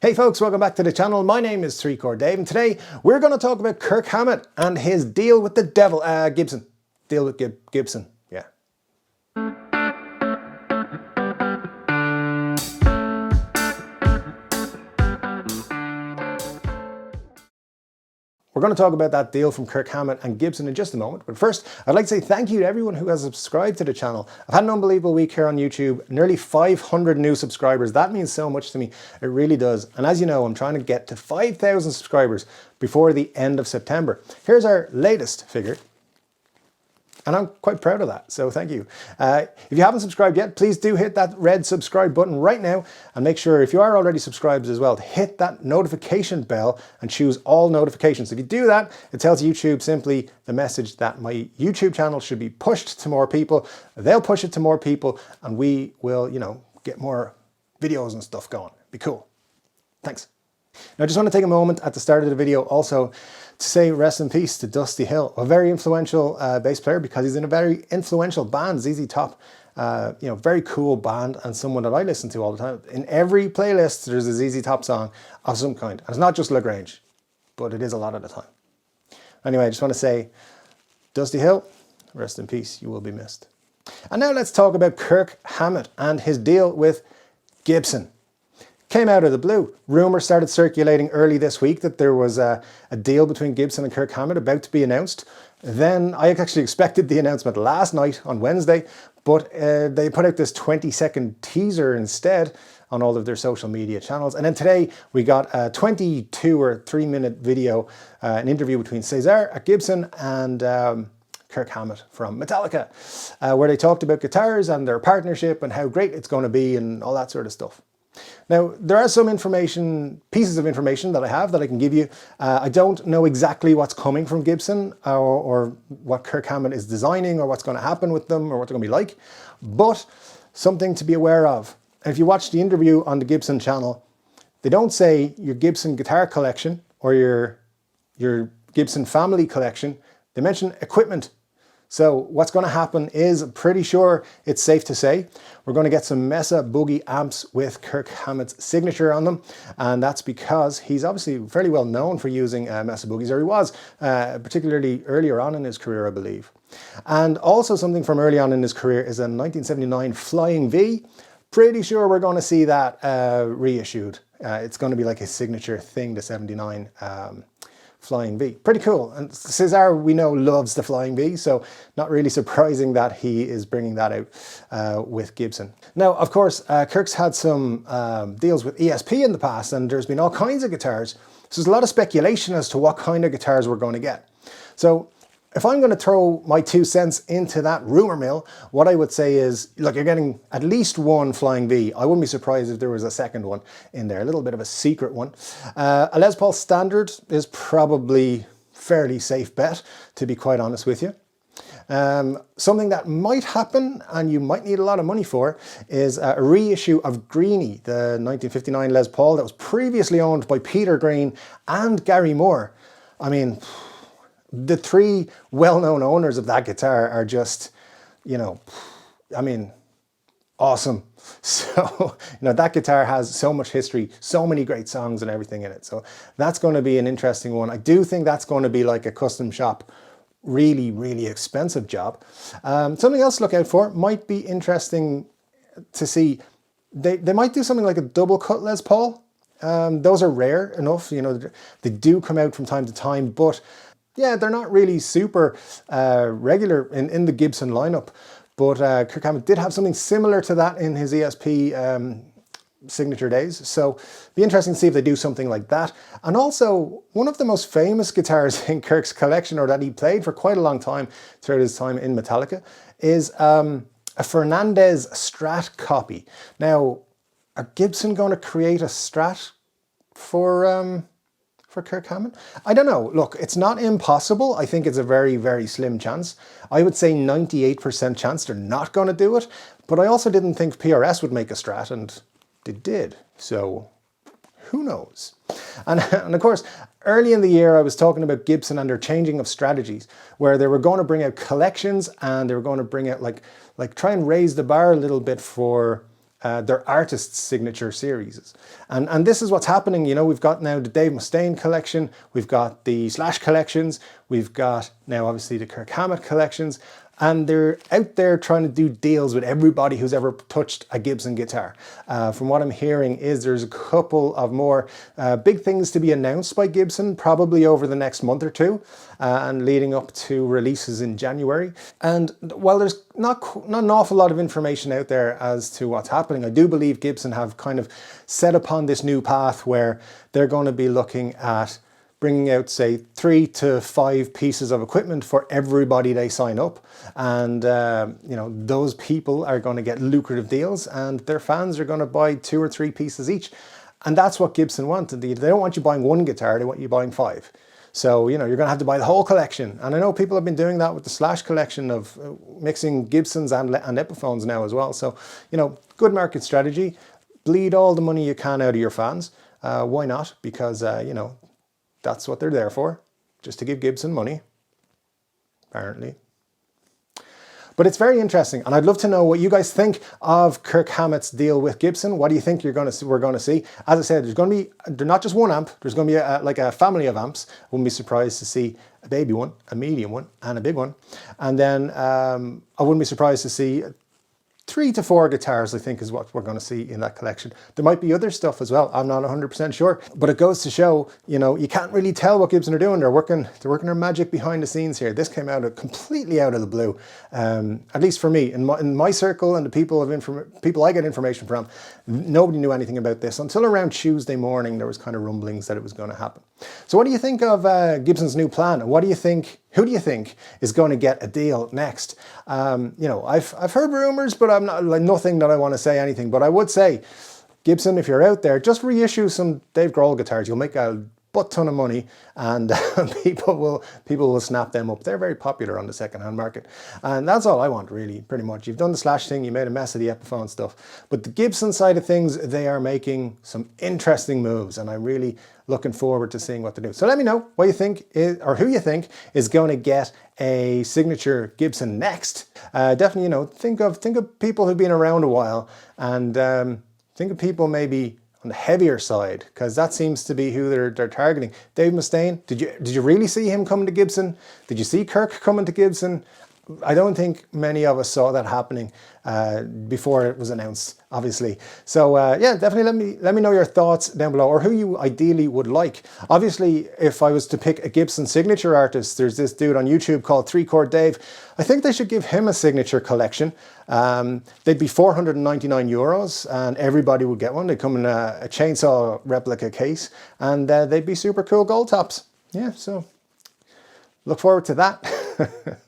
Hey folks, welcome back to the channel. My name is 3Chord Dave, and today we're going to talk about Kirk Hammett and his deal with the devil, Gibson. Deal with Gibson, yeah. We're going to talk about that deal from Kirk Hammett and Gibson in just a moment. But first, I'd like to say thank you to everyone who has subscribed to the channel. I've had an unbelievable week here on YouTube, nearly 500 new subscribers. That means so much to me. It really does. And as you know, I'm trying to get to 5,000 subscribers before the end of September. Here's our latest figure. And I'm quite proud of that, so thank you. If you haven't subscribed yet, please do hit that red subscribe button right now, and make sure, if you are already subscribed as well, to hit that notification bell and choose all notifications. If you do that, it tells YouTube simply the message that my YouTube channel should be pushed to more people. They'll push it to more people, and we will, get more videos and stuff going. Be cool. Thanks. Now, I just want to take a moment at the start of the video also to say rest in peace to Dusty Hill, a very influential bass player, because he's in a very influential band, ZZ Top. Very cool band, and someone that I listen to all the time. In every playlist, there's a ZZ Top song of some kind. And it's not just LaGrange, but it is a lot of the time. Anyway, I just want to say, Dusty Hill, rest in peace, you will be missed. And now let's talk about Kirk Hammett and his deal with Gibson. Came out of the blue. Rumours started circulating early this week that there was a deal between Gibson and Kirk Hammett about to be announced. Then I actually expected the announcement last night on Wednesday, but they put out this 20-second teaser instead on all of their social media channels. And then today we got a 22 or 3-minute video, an interview between Cesar at Gibson and Kirk Hammett from Metallica, where they talked about guitars and their partnership and how great it's going to be and all that sort of stuff. Now, there are some pieces of information that I have that I can give you. I don't know exactly what's coming from Gibson or what Kirk Hammett is designing or what's going to happen with them or what they're going to be like, but something to be aware of. And if you watch the interview on the Gibson channel, they don't say your Gibson guitar collection or your Gibson family collection. They mention equipment. So what's going to happen is, I'm pretty sure it's safe to say, we're going to get some Mesa Boogie amps with Kirk Hammett's signature on them. And that's because he's obviously fairly well known for using Mesa Boogies, or he was, particularly earlier on in his career, I believe. And also something from early on in his career is a 1979 Flying V. Pretty sure we're going to see that reissued. It's going to be like his signature thing, the 79 Flying V. Pretty cool. And Cesar, we know, loves the Flying V, so not really surprising that he is bringing that out with Gibson. Now, of course, Kirk's had some deals with ESP in the past, and there's been all kinds of guitars. So there's a lot of speculation as to what kind of guitars we're going to get. So if I'm going to throw my 2 cents into that rumor mill, what I would say is, look, you're getting at least one Flying V. I wouldn't be surprised if there was a second one in there, a little bit of a secret one. A Les Paul Standard is probably fairly safe bet, to be quite honest with you. Something that might happen, and you might need a lot of money for, is a reissue of Greenie, the 1959 Les Paul that was previously owned by Peter Green and Gary Moore. I mean, the 3 well-known owners of that guitar are just, awesome. So, that guitar has so much history, so many great songs and everything in it. So that's going to be an interesting one. I do think that's going to be like a custom shop, really, really expensive job. Something else to look out for, might be interesting to see. They might do something like a double cut Les Paul. Those are rare enough, they do come out from time to time, but yeah, they're not really super regular in the Gibson lineup. But Kirk Hammett did have something similar to that in his ESP signature days. So be interesting to see if they do something like that. And also, one of the most famous guitars in Kirk's collection, or that he played for quite a long time throughout his time in Metallica, is a Fernandez Strat copy. Now, are Gibson going to create a Strat for Kirk Hammett? I don't know. Look, it's not impossible. I think it's a very, very slim chance. I would say 98% chance they're not going to do it. But I also didn't think PRS would make a Strat, and they did. So who knows? And of course, early in the year, I was talking about Gibson and their changing of strategies, where they were going to bring out collections and they were going to bring out like try and raise the bar a little bit for their artist's signature series. And this is what's happening. You know, we've got now the Dave Mustaine collection, we've got the Slash collections, we've got now obviously the Kirk Hammett collections, and they're out there trying to do deals with everybody who's ever touched a Gibson guitar. From what I'm hearing is there's a couple of more big things to be announced by Gibson, probably over the next month or two, and leading up to releases in January. And while there's not an awful lot of information out there as to what's happening, I do believe Gibson have kind of set upon this new path where they're going to be looking at bringing out, say, 3 to 5 pieces of equipment for everybody they sign up. And, you know, those people are going to get lucrative deals and their fans are going to buy 2 or 3 pieces each. And that's what Gibson want. They don't want you buying one guitar, they want you buying 5. So, you know, you're going to have to buy the whole collection. And I know people have been doing that with the Slash collection of mixing Gibsons and Epiphones now as well. So, you know, good market strategy. Bleed all the money you can out of your fans. Why not? Because, you know, that's what they're there for, just to give Gibson money, apparently. But it's very interesting, and I'd love to know what you guys think of Kirk Hammett's deal with Gibson. What do you think we're going to see? As I said, there's not just one amp. There's going to be like a family of amps. Wouldn't be surprised to see a baby one, a medium one, and a big one. And then I wouldn't be surprised to see 3 to 4 guitars, I think, is what we're going to see in that collection. There might be other stuff as well. I'm not 100% sure, but it goes to show, you know, you can't really tell what Gibson are doing. They're working their magic behind the scenes here. This came out completely out of the blue, at least for me. In my circle and the people I get information from, nobody knew anything about this until around Tuesday morning. There was kind of rumblings that it was going to happen. So what do you think of Gibson's new plan? Who do you think is going to get a deal next? You know, I've heard rumors, but I'm not like nothing that I want to say anything. But I would say, Gibson, if you're out there, just reissue some Dave Grohl guitars. You'll make a butt ton of money, and people will snap them up. They're very popular on the secondhand market, and that's all I want, really. Pretty much, you've done the Slash thing, you made a mess of the Epiphone stuff, but the Gibson side of things, they are making some interesting moves, and I'm really looking forward to seeing what they do. So let me know what you think or who you think is going to get a signature Gibson next. Definitely, you know, think of people who've been around a while, and think of people maybe on the heavier side, because that seems to be who they're targeting. Dave Mustaine, did you really see him coming to Gibson? Did you see Kirk coming to Gibson? I don't think many of us saw that happening before it was announced, obviously. So yeah, definitely let me know your thoughts down below, or who you ideally would like. Obviously, if I was to pick a Gibson signature artist, there's this dude on YouTube called 3-Chord Dave. I think they should give him a signature collection. They'd be €499 and everybody would get one. They'd come in a chainsaw replica case, and they'd be super cool gold tops. Yeah, so look forward to that.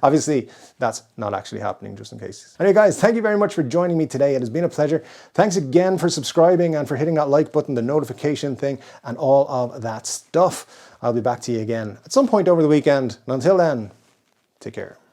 Obviously, that's not actually happening, just in case. Anyway, guys, thank you very much for joining me today. It has been a pleasure. Thanks again for subscribing and for hitting that like button, the notification thing, and all of that stuff. I'll be back to you again at some point over the weekend. And until then, take care.